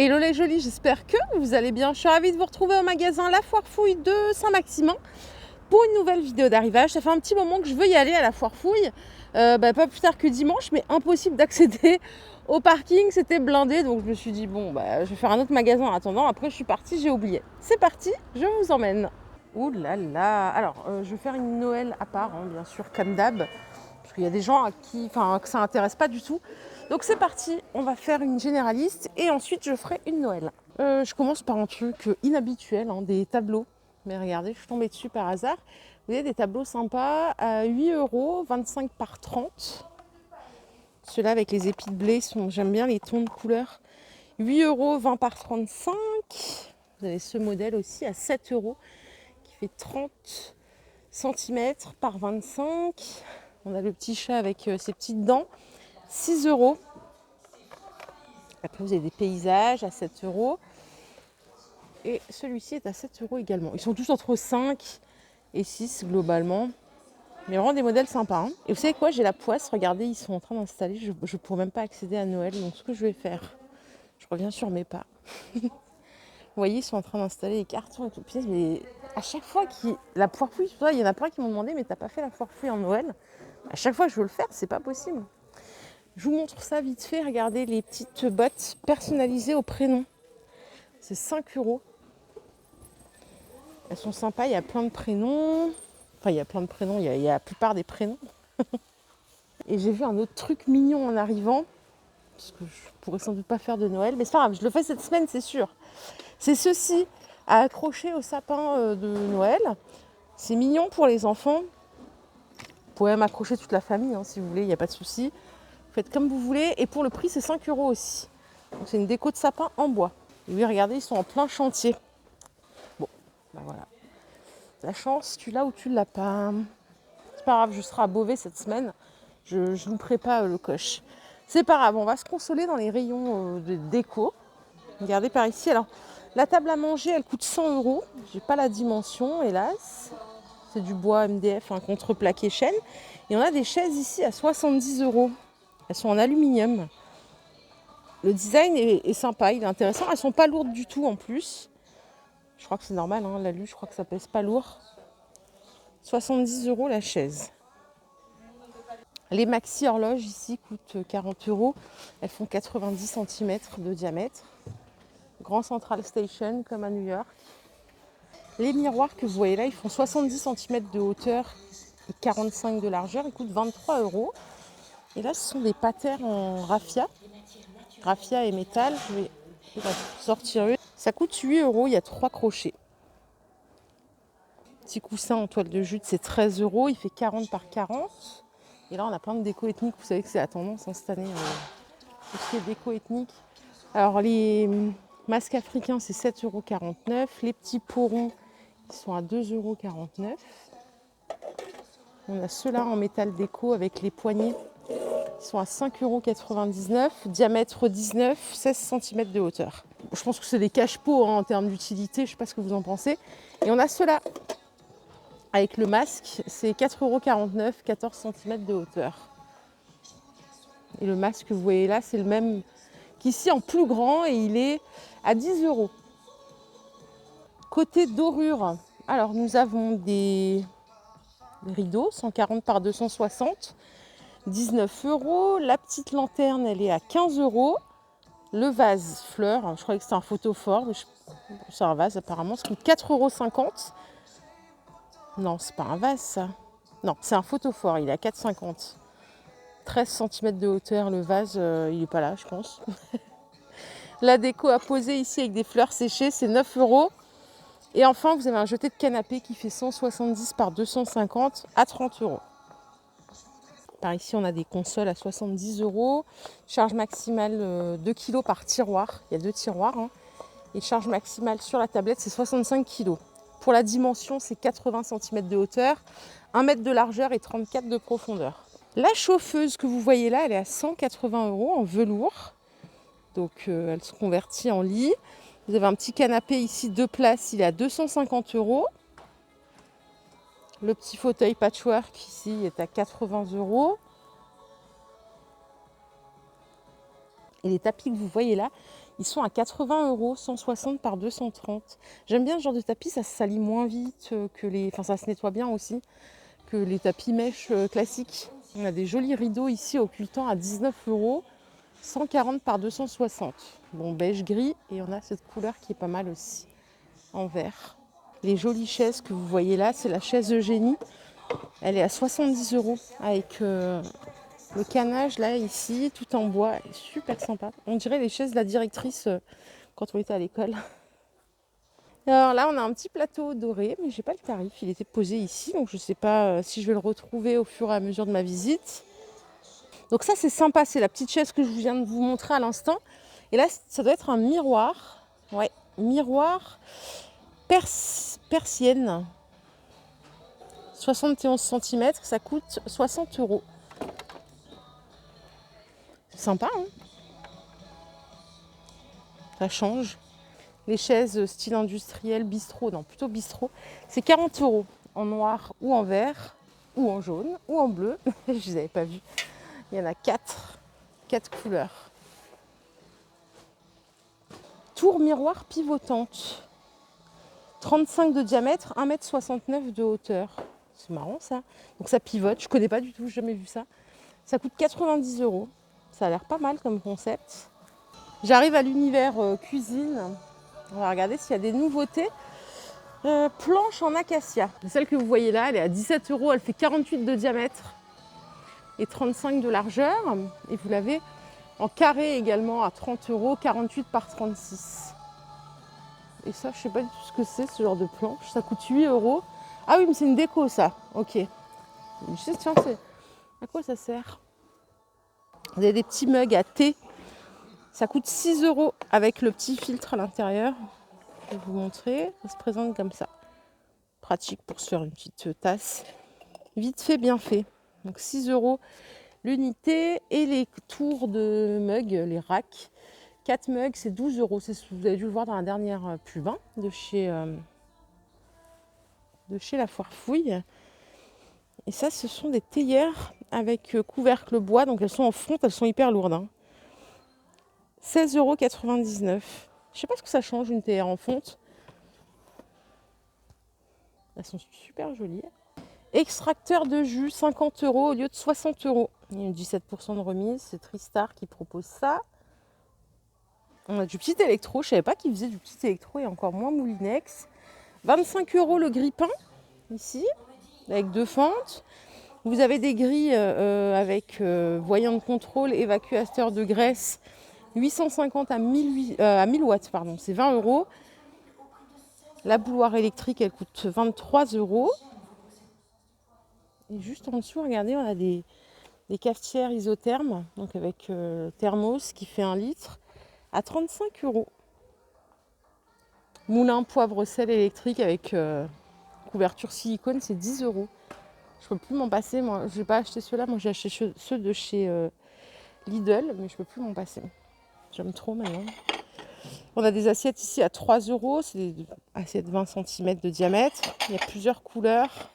Hello les jolis, j'espère que vous allez bien. Je suis ravie de vous retrouver au magasin La Foire Fouille de Saint-Maximin pour une nouvelle vidéo d'arrivage. Ça fait un petit moment que je veux y aller à La Foire Fouille, pas plus tard que dimanche, mais impossible d'accéder au parking, c'était blindé. Donc je me suis dit, bon, je vais faire un autre magasin en attendant. Après je suis partie, j'ai oublié. C'est parti, je vous emmène. Ouh là là. Alors, je vais faire une Noël à part, hein, bien sûr, comme d'hab. Parce qu'il y a des gens que ça n'intéresse pas du tout. Donc c'est parti, on va faire une généraliste et ensuite je ferai une Noël. Je commence par un truc inhabituel, hein, des tableaux. Mais regardez, je suis tombée dessus par hasard. Vous voyez, des tableaux sympas à 8 €, 25 par 30. Ceux-là avec les épis de blé, j'aime bien les tons de couleur. 8 €, 20 par 35. Vous avez ce modèle aussi à 7 € qui fait 30 cm par 25. On a le petit chat avec ses petites dents, 6 €. Après, vous avez des paysages à 7 €. Et celui-ci est à 7 € également. Ils sont tous entre 5 et 6 globalement. Mais vraiment des modèles sympas. Hein. Et vous savez quoi, j'ai la poisse. Regardez, ils sont en train d'installer. Je ne pourrais même pas accéder à Noël. Donc ce que je vais faire, je reviens sur mes pas. Vous voyez, ils sont en train d'installer les cartons et tout. Mais à chaque fois la foire fouille, il y en a plein qui m'ont demandé, mais t'as pas fait la foire fouille en Noël? À chaque fois que je veux le faire, c'est pas possible. Je vous montre ça vite fait. Regardez les petites bottes personnalisées au prénom. C'est 5 €. Elles sont sympas, il y a plein de prénoms. Enfin, il y a plein de prénoms, il y a la plupart des prénoms. Et j'ai vu un autre truc mignon en arrivant. Parce que je pourrais sans doute pas faire de Noël. Mais c'est pas grave, je le fais cette semaine, c'est sûr. C'est ceci à accrocher au sapin de Noël. C'est mignon pour les enfants. Vous pouvez même accrocher toute la famille hein, si vous voulez, il n'y a pas de souci. Faites comme vous voulez. Et pour le prix, c'est 5 € aussi. Donc, c'est une déco de sapin en bois. Et oui, regardez, ils sont en plein chantier. Bon, voilà. La chance, tu l'as ou tu l'as pas. C'est pas grave, je serai à Beauvais cette semaine. Je ne louperai pas le coche. C'est pas grave, on va se consoler dans les rayons de déco. Regardez par ici. Alors, la table à manger, elle coûte 100 €. J'ai pas la dimension, hélas. C'est du bois MDF, un contreplaqué chêne. Et on a des chaises ici à 70 €. Elles sont en aluminium. Le design est sympa, il est intéressant. Elles sont pas lourdes du tout en plus. Je crois que c'est normal, hein, l'alu, je crois que ça pèse pas lourd. 70 € la chaise. Les maxi horloges ici coûtent 40 €. Elles font 90 cm de diamètre. Grand Central Station comme à New York. Les miroirs que vous voyez là, ils font 70 cm de hauteur et 45 de largeur. Ils coûtent 23 €. Et là, ce sont des patères en raffia. Raffia et métal. Je vais sortir eux. Ça coûte 8 €. Il y a 3 crochets. Petit coussin en toile de jute, c'est 13 €. Il fait 40 par 40. Et là, on a plein de déco ethnique. Vous savez que c'est la tendance cette année. Tout ce qui est déco ethnique. Alors, les masques africains, c'est 7,49 €. Les petits porons, ils sont à 2,49 €. On a ceux-là en métal déco avec les poignées. Ils sont à 5,99 €. Diamètre 19, 16 cm de hauteur. Je pense que c'est des cache-pots hein, en termes d'utilité. Je ne sais pas ce que vous en pensez. Et on a ceux-là. Avec le masque, c'est 4,49 €, 14 cm de hauteur. Et le masque que vous voyez là, c'est le même qu'ici en plus grand et il est à 10 €. Côté dorure, alors nous avons des rideaux, 140 par 260, 19 €. La petite lanterne, elle est à 15 €. Le vase fleurs, je croyais que c'était un photophore, mais c'est un vase apparemment, ça coûte 4,50 €. Non, c'est pas un vase ça. Non, c'est un photophore, il est à 4,50 €. 13 cm de hauteur, le vase, il n'est pas là, je pense. La déco à poser ici avec des fleurs séchées, c'est 9 €. Et enfin, vous avez un jeté de canapé qui fait 170 par 250 à 30 €. Par ici, on a des consoles à 70 €. Charge maximale 2 kg par tiroir. Il y a 2 tiroirs. Hein. Et charge maximale sur la tablette, c'est 65 kg. Pour la dimension, c'est 80 cm de hauteur, 1 mètre de largeur et 34 de profondeur. La chauffeuse que vous voyez là, elle est à 180 € en velours. Donc, elle se convertit en lit. Vous avez un petit canapé ici, 2 places, il est à 250 €. Le petit fauteuil patchwork ici est à 80 €. Et les tapis que vous voyez là, Ils sont à 80 €, 160 par 230. J'aime bien ce genre de tapis, ça se salit moins vite que les... Enfin, ça se nettoie bien aussi que les tapis mèches classiques. On a des jolis rideaux ici occultants à 19 €, 140 par 260. Bon, beige gris, et on a cette couleur qui est pas mal aussi, en vert. Les jolies chaises que vous voyez là, c'est la chaise Eugénie. Elle est à 70 € avec le canage là, ici, tout en bois. Elle est super sympa. On dirait les chaises de la directrice quand on était à l'école. Alors là, on a un petit plateau doré, mais j'ai pas le tarif. Il était posé ici, donc je sais pas si je vais le retrouver au fur et à mesure de ma visite. Donc ça, c'est sympa. C'est la petite chaise que je viens de vous montrer à l'instant. Et là, ça doit être un miroir. Ouais, miroir persienne. 71 cm, ça coûte 60 €. C'est sympa, hein? Ça change. Les chaises style industriel, bistrot, non, plutôt bistrot, c'est 40 € en noir ou en vert, ou en jaune, ou en bleu. Je ne les avais pas vus. Il y en a 4 couleurs. Tour miroir pivotante. 35 de diamètre, 1,69 m de hauteur. C'est marrant ça. Donc ça pivote, je ne connais pas du tout, j'ai jamais vu ça. Ça coûte 90 €. Ça a l'air pas mal comme concept. J'arrive à l'univers cuisine. On va regarder s'il y a des nouveautés. Planche en acacia. Celle que vous voyez là, elle est à 17 €. Elle fait 48 de diamètre et 35 de largeur. Et vous l'avez en carré également à 30 €, 48 par 36. Et ça, je ne sais pas du tout ce que c'est, ce genre de planche. Ça coûte 8 €. Ah oui, mais c'est une déco, ça. Ok. Je sais, tiens, à quoi ça sert? Vous avez des petits mugs à thé. Ça coûte 6 € avec le petit filtre à l'intérieur. Je vais vous montrer. Ça se présente comme ça. Pratique pour se faire une petite tasse. Vite fait, bien fait. Donc 6 € l'unité. Et les tours de mugs, les racks. 4 mugs, c'est 12 €. Vous avez dû le voir dans la dernière pub de chez La Foire Fouille. Et ça, ce sont des théières avec couvercle bois. Donc elles sont en fonte, elles sont hyper lourdes. 16,99 €. Je sais pas ce que ça change une théière en fonte. Elles sont super jolies. Extracteur de jus, 50 € au lieu de 60 €. Il y a 17% de remise. C'est Tristar qui propose ça. On a du petit électro. Je ne savais pas qu'ils faisaient du petit électro et encore moins Moulinex. 25 € le grille-pain, ici, avec 2 fentes. Vous avez des grilles avec voyant de contrôle, évacuateur de graisse. 850 à 1000 watts, pardon, c'est 20 €. La bouilloire électrique, elle coûte 23 €. Et juste en dessous, regardez, on a des cafetières isothermes, donc avec thermos qui fait 1 litre, à 35 €. Moulin poivre sel électrique avec couverture silicone, c'est 10 €. Je ne peux plus m'en passer, moi. Je n'ai pas acheté ceux-là, moi j'ai acheté ceux de chez Lidl, mais je ne peux plus m'en passer. J'aime trop maintenant. On a des assiettes ici à 3 €. C'est des assiettes 20 cm de diamètre. Il y a plusieurs couleurs.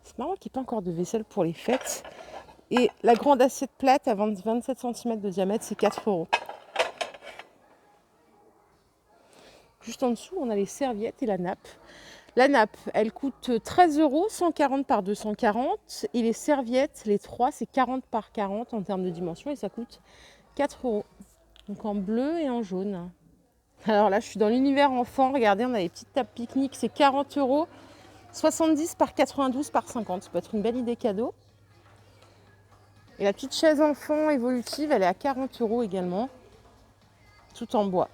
C'est marrant qu'il n'y ait pas encore de vaisselle pour les fêtes. Et la grande assiette plate à 27 cm de diamètre, c'est 4 €. Juste en dessous, on a les serviettes et la nappe. La nappe, elle coûte 13 €, 140 par 240. Et les serviettes, les 3, c'est 40 par 40 en termes de dimension. Et ça coûte 4 €. Donc en bleu et en jaune. Alors là, je suis dans l'univers enfant. Regardez, on a les petites tables pique-nique. C'est 40 €, 70 par 92 par 50. Ça peut être une belle idée cadeau. Et la petite chaise enfant évolutive, elle est à 40 € également. Tout en bois.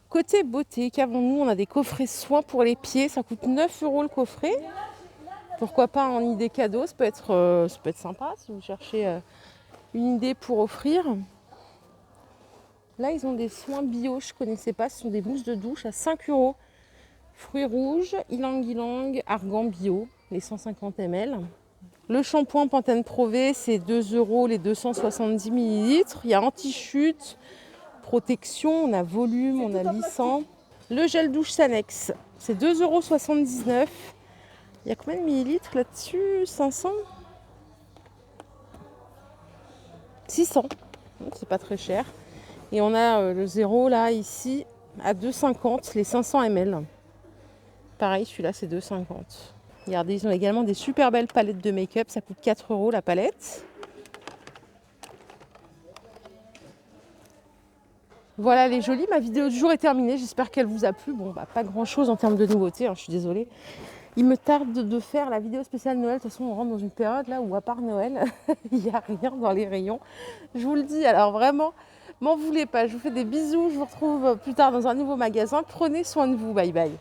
Côté beauté, qu'avons-nous? On a des coffrets soins pour les pieds. Ça coûte 9 € le coffret. Pourquoi pas en idée cadeau? Ça peut être sympa si vous cherchez une idée pour offrir. Là, ils ont des soins bio. Je ne connaissais pas. Ce sont des mousses de douche à 5 €. Fruits rouges, ylang-ylang, argan bio, les 150 ml. Le shampoing Pantene Pro-V, c'est 2 € les 270 ml. Il y a anti-chute, protection, on a volume, on a lissant. Le gel douche Sanex, c'est 2,79 €. Il y a combien de millilitres là-dessus? 500? 600. Donc, c'est pas très cher. Et on a le 0 là, ici, à 2,50, les 500 ml. Pareil, celui-là, c'est 2,50. Regardez, ils ont également des super belles palettes de make-up. Ça coûte 4 € la palette. Voilà les jolies, ma vidéo du jour est terminée. J'espère qu'elle vous a plu. Bon, bah, pas grand-chose en termes de nouveautés, hein, je suis désolée. Il me tarde de faire la vidéo spéciale Noël. De toute façon, on rentre dans une période là où, à part Noël, il n'y a rien dans les rayons. Je vous le dis, alors vraiment, m'en voulez pas. Je vous fais des bisous. Je vous retrouve plus tard dans un nouveau magasin. Prenez soin de vous. Bye bye.